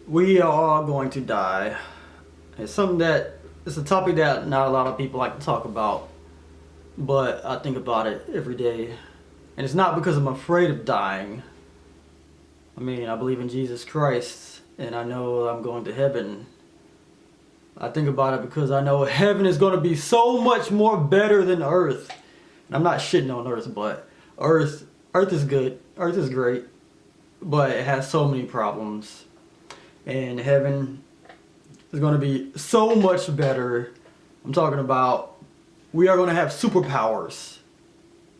We are all going to die. It's a topic that not a lot of people like to talk about, but I think about it every day. And it's not because I'm afraid of dying. I mean, I believe in Jesus Christ and I know I'm going to heaven. I think about it because I know heaven is going to be so much more better than earth. And I'm not shitting on earth, but earth is good. Earth is great, but it has so many problems. And heaven is going to be so much better. I'm talking about we are going to have superpowers.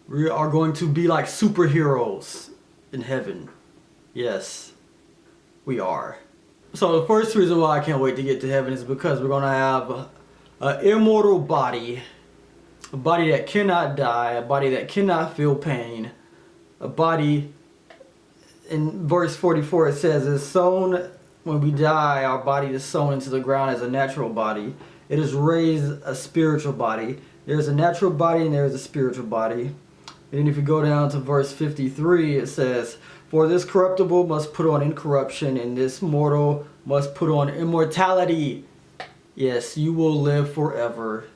We are going to be like superheroes in heaven. Yes, we are. So the first reason why I can't wait to get to heaven is because we're going to have an immortal body. A body that cannot die. A body that cannot feel pain. A body, in verse 44 it says, is sown. When we die, our body is sown into the ground as a natural body. It is raised a spiritual body. There's a natural body and there's a spiritual body. And then if you go down to verse 53, it says, for this corruptible must put on incorruption, and this mortal must put on immortality. Yes, you will live forever.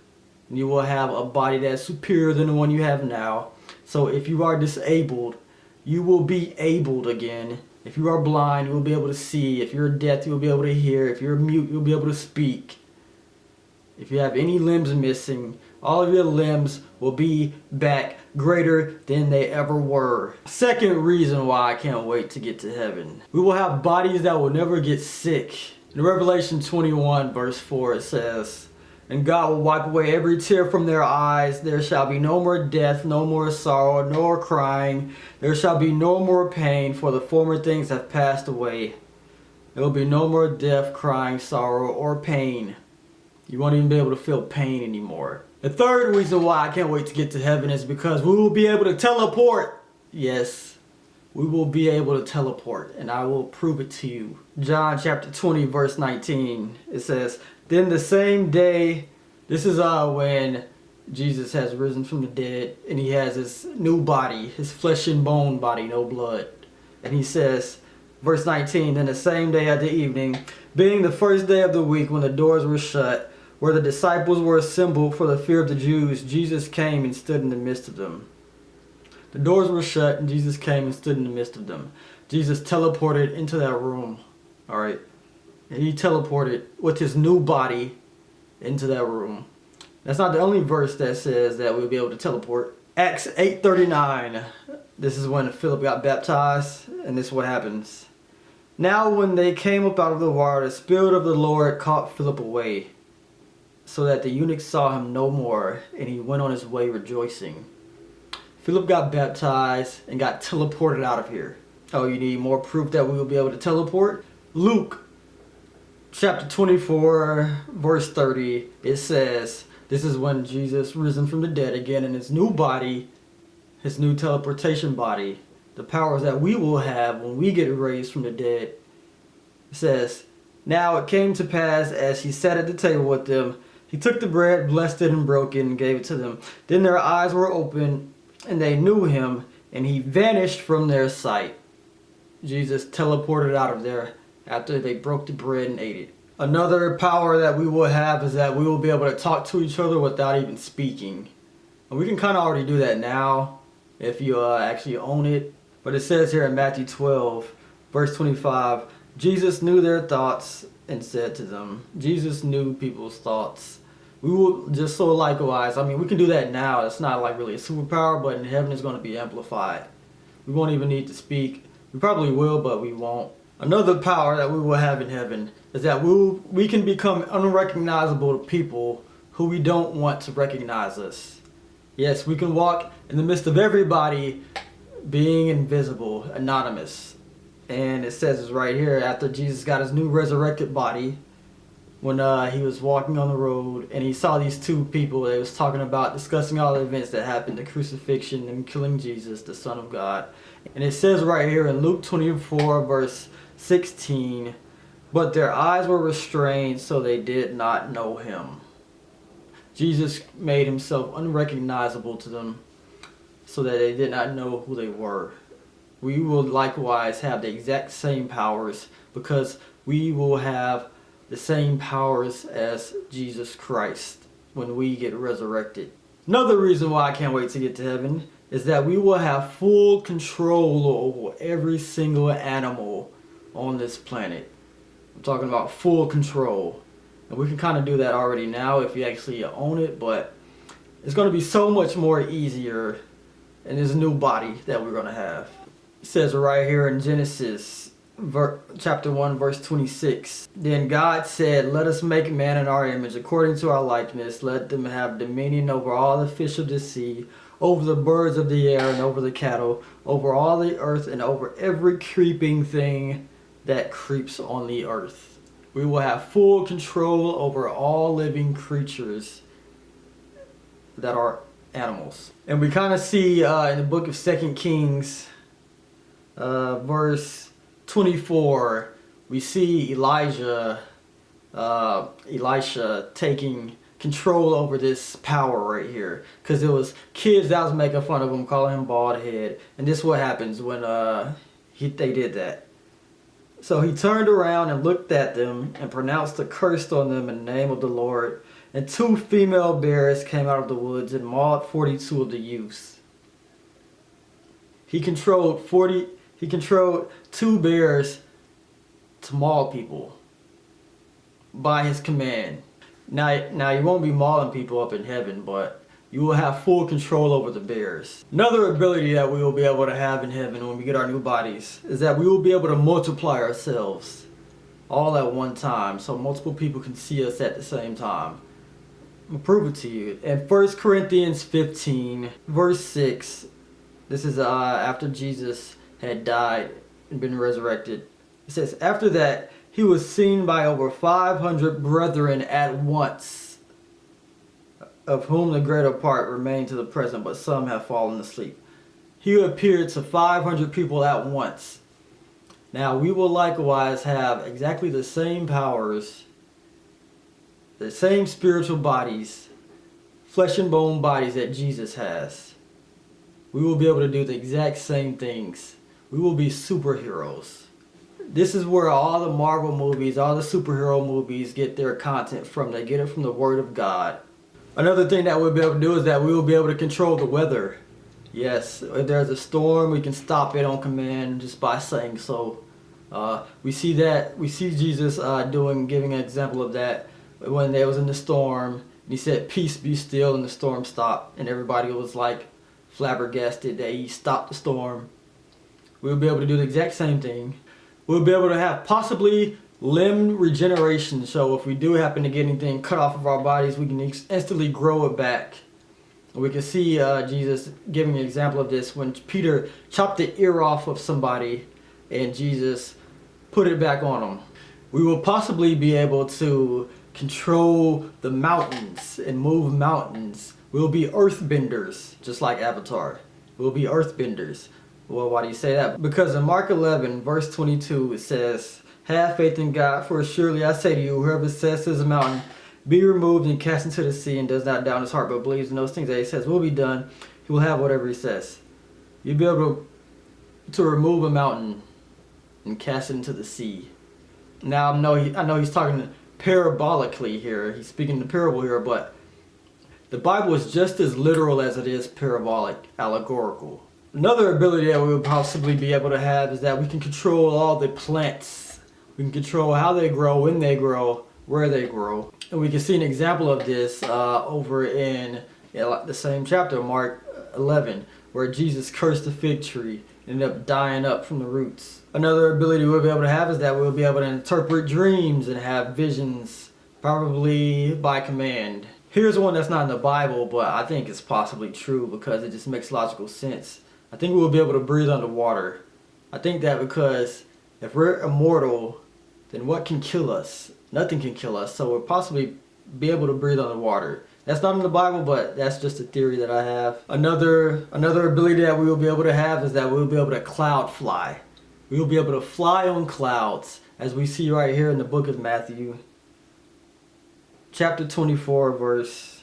And you will have a body that's superior than the one you have now. So if you are disabled, you will be abled again. If you are blind, you will be able to see. If you're deaf, you will be able to hear. If you're mute, you'll be able to speak. If you have any limbs missing, all of your limbs will be back greater than they ever were. Second reason why I can't wait to get to heaven. We will have bodies that will never get sick. In Revelation 21 verse 4 it says, and God will wipe away every tear from their eyes. There shall be no more death, no more sorrow, nor crying. There shall be no more pain, for the former things have passed away. There will be no more death, crying, sorrow, or pain. You won't even be able to feel pain anymore. The third reason why I can't wait to get to heaven is because we will be able to teleport. Yes, we will be able to teleport, and I will prove it to you. John chapter 20 verse 19, it says, then the same day, this is when Jesus has risen from the dead and he has his new body, his flesh and bone body, no blood. And he says, verse 19, then the same day at the evening, being the first day of the week when the doors were shut, where the disciples were assembled for the fear of the Jews, Jesus came and stood in the midst of them. The doors were shut and Jesus came and stood in the midst of them. Jesus teleported into that room. Alright. And he teleported with his new body into that room. That's not the only verse that says that we'll be able to teleport. Acts 8:39. This is when Philip got baptized, and this is what happens. Now when they came up out of the water, the Spirit of the Lord caught Philip away, so that the eunuch saw him no more, and he went on his way rejoicing. Philip got baptized and got teleported out of here. Oh, you need more proof that we will be able to teleport? Luke chapter 24 verse 30, it says, this is when Jesus risen from the dead again in his new body, his new teleportation body, the powers that we will have when we get raised from the dead. It says, now it came to pass as he sat at the table with them, he took the bread, blessed it and broke it and gave it to them. Then their eyes were opened and they knew him, and he vanished from their sight. Jesus teleported out of there after they broke the bread and ate it. Another power that we will have is that we will be able to talk to each other without even speaking. And we can kind of already do that now if you actually own it. But it says here in Matthew 12 verse 25, Jesus knew their thoughts and said to them. Jesus knew people's thoughts. We will just so likewise, I mean, we can do that now. It's not like really a superpower, but in heaven it's going to be amplified. We won't even need to speak. We probably will, but we won't. Another power that we will have in heaven is that we can become unrecognizable to people who we don't want to recognize us. Yes, we can walk in the midst of everybody being invisible, anonymous. And it says it's right here, after Jesus got his new resurrected body, when he was walking on the road and he saw these two people, they was talking about, discussing all the events that happened, the crucifixion and killing Jesus, the Son of God. And it says right here in Luke 24 verse 16, but their eyes were restrained, so they did not know him. Jesus made himself unrecognizable to them so that they did not know who they were. We will likewise have the exact same powers because we will have the same powers as Jesus Christ when we get resurrected. Another reason why I can't wait to get to heaven is that we will have full control over every single animal on this planet. I'm talking about full control. And we can kind of do that already now if you actually own it, but it's going to be so much more easier in this new body that we're going to have. It says right here in Genesis chapter 1 verse 26, then God said, let us make man in our image according to our likeness. Let them have dominion over all the fish of the sea, over the birds of the air, and over the cattle, over all the earth, and over every creeping thing that creeps on the earth. We will have full control over all living creatures that are animals. And we kind of see in the book of 2 Kings verse 24, we see Elisha taking control over this power right here, because it was kids that was making fun of him, calling him bald head, and this is what happens when they did that. So he turned around and looked at them and pronounced a curse on them in the name of the Lord, and 2 female bears came out of the woods and mauled 42 of the youths. He controlled 2 bears to maul people by his command. Now you won't be mauling people up in heaven, but you will have full control over the bears. Another ability that we will be able to have in heaven when we get our new bodies is that we will be able to multiply ourselves all at one time, so multiple people can see us at the same time. I'll prove it to you. In 1 Corinthians 15 verse 6, this is after Jesus had died and been resurrected. It says, after that, he was seen by over 500 brethren at once, of whom the greater part remain to the present, but some have fallen asleep. He appeared to 500 people at once. Now we will likewise have exactly the same powers, the same spiritual bodies, flesh and bone bodies that Jesus has. We will be able to do the exact same things. We will be superheroes. This is where all the Marvel movies, all the superhero movies get their content from. They get it from the Word of God. Another thing that we'll be able to do is that we will be able to control the weather. Yes, if there's a storm, we can stop it on command just by saying so. We see Jesus giving an example of that when they was in the storm. He said, "Peace, be still," and the storm stopped, and everybody was like flabbergasted that he stopped the storm. We'll be able to do the exact same thing. We'll be able to have possibly limb regeneration, so if we do happen to get anything cut off of our bodies, we can instantly grow it back. We can see Jesus giving an example of this when Peter chopped the ear off of somebody and Jesus put it back on them. We will possibly be able to control the mountains and move mountains. We'll be earthbenders, just like Avatar. We'll be earthbenders. Well, why do you say that? Because in Mark 11, verse 22, it says, "Have faith in God, for surely I say to you, whoever says to this mountain, be removed and cast into the sea, and does not doubt in his heart, but believes in those things that he says will be done, he will have whatever he says." You'll be able to remove a mountain and cast it into the sea. Now, I know he's talking parabolically here. He's speaking the parable here, but the Bible is just as literal as it is parabolic, allegorical. Another ability that we would possibly be able to have is that we can control all the plants. We can control how they grow, when they grow, where they grow. And we can see an example of this over in the same chapter, Mark 11, where Jesus cursed the fig tree and ended up dying up from the roots. Another ability we'll be able to have is that we'll be able to interpret dreams and have visions, probably by command. Here's one that's not in the Bible, but I think it's possibly true because it just makes logical sense. I think we'll be able to breathe underwater. I think that because if we're immortal, then what can kill us? Nothing can kill us, so we'll possibly be able to breathe underwater. That's not in the Bible, but that's just a theory that I have. Another ability that we will be able to have is that we'll be able to cloud fly. We will be able to fly on clouds, as we see right here in the book of Matthew, chapter 24, verse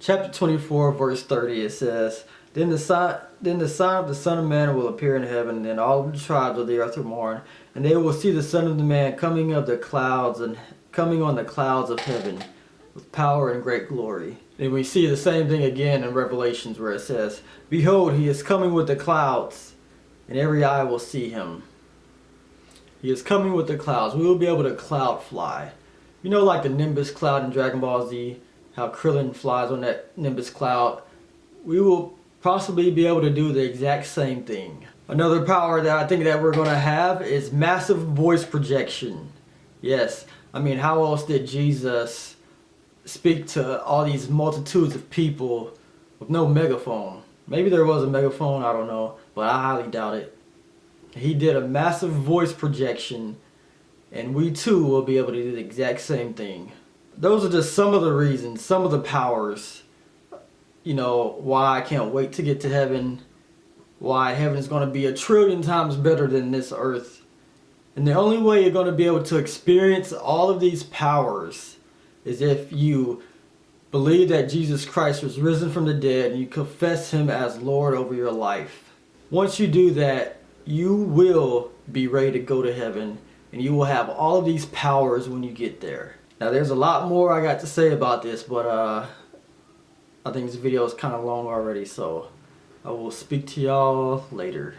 30. It says, Then the sign of the Son of Man will appear in heaven, and then all of the tribes of the earth will mourn, and they will see the Son of the Man coming of the clouds and coming on the clouds of heaven with power and great glory. And we see the same thing again in Revelations where it says, "Behold, he is coming with the clouds, and every eye will see him." He is coming with the clouds. We will be able to cloud fly. You know, like the Nimbus cloud in Dragon Ball Z, how Krillin flies on that Nimbus cloud. We will possibly be able to do the exact same thing. Another power that I think that we're going to have is massive voice projection. Yes, I mean, how else did Jesus speak to all these multitudes of people with no megaphone? Maybe there was a megaphone, I don't know, but I highly doubt it. He did a massive voice projection, and we too will be able to do the exact same thing. Those are just some of the reasons, some of the powers, you know, why I can't wait to get to heaven, why heaven is going to be 1,000,000,000 times better than this earth. And the only way you're going to be able to experience all of these powers is if you believe that Jesus Christ was risen from the dead and you confess him as Lord over your life. Once you do that, you will be ready to go to heaven, and you will have all of these powers when you get there. Now there's a lot more I got to say about this, but I think this video is kind of long already, so I will speak to y'all later.